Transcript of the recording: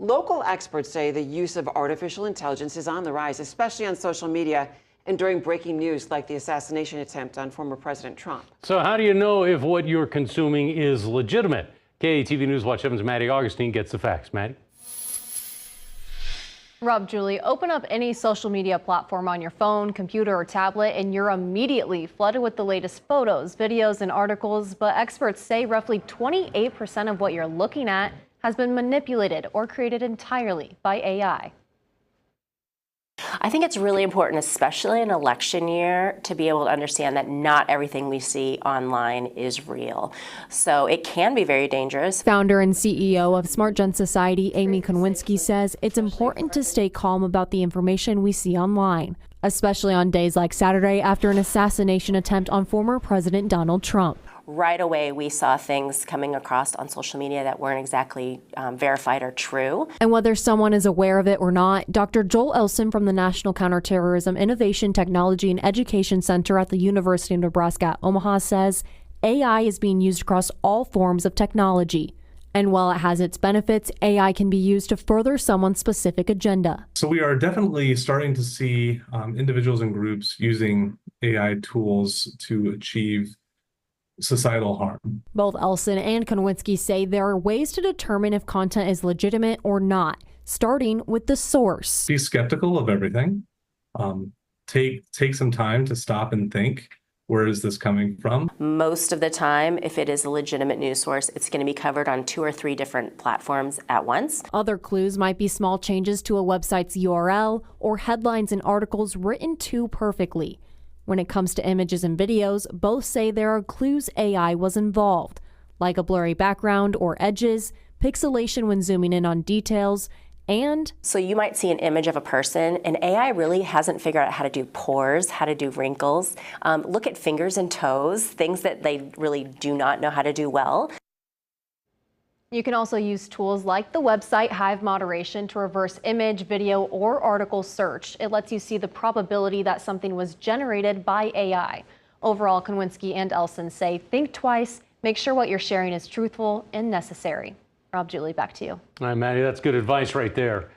Local experts say the use of artificial intelligence is on the rise, especially on social media and during breaking news like the assassination attempt on former President Trump. So how do you know if what you're consuming is legitimate? KATV News Watch 7's Maddie Augustine gets the facts. Maddie? Rob, Julie, open up any social media platform on your phone, computer, or tablet, and you're immediately flooded with the latest photos, videos, and articles. But experts say roughly 28% of what you're looking at has been manipulated or created entirely by AI. I think it's really important, especially in election year, to be able to understand that not everything we see online is real. So it can be very dangerous. Founder and CEO of SmartGen Society, Amy Konwinski, says it's important to stay calm about the information we see online, especially on days like Saturday after an assassination attempt on former President Donald Trump. Right away, we saw things coming across on social media that weren't exactly verified or true. And whether someone is aware of it or not, Dr. Joel Elson from the National Counterterrorism Innovation, Technology, and Education Center at the University of Nebraska at Omaha says AI is being used across all forms of technology. And while it has its benefits, AI can be used to further someone's specific agenda. So we are definitely starting to see individuals and groups using AI tools to achieve societal harm. Both Elson and Konwinski say there are ways to determine if content is legitimate or not, starting with the source. Be skeptical of everything. Take some time to stop and think, where is this coming from? Most of the time, if it is a legitimate news source, it's going to be covered on 2 or 3 different platforms at once. Other clues might be small changes to a website's URL or headlines and articles written too perfectly. When it comes to images and videos, both say there are clues AI was involved, like a blurry background or edges, pixelation when zooming in on details, and so you might see an image of a person, and AI really hasn't figured out how to do pores, how to do wrinkles, look at fingers and toes, things that they really do not know how to do well. You can also use tools like the website Hive Moderation to reverse image, video, or article search. It lets you see the probability that something was generated by AI. Overall, Konwinski and Elson say think twice, make sure what you're sharing is truthful and necessary. Rob, Julie, back to you. All right, Maddie, that's good advice right there.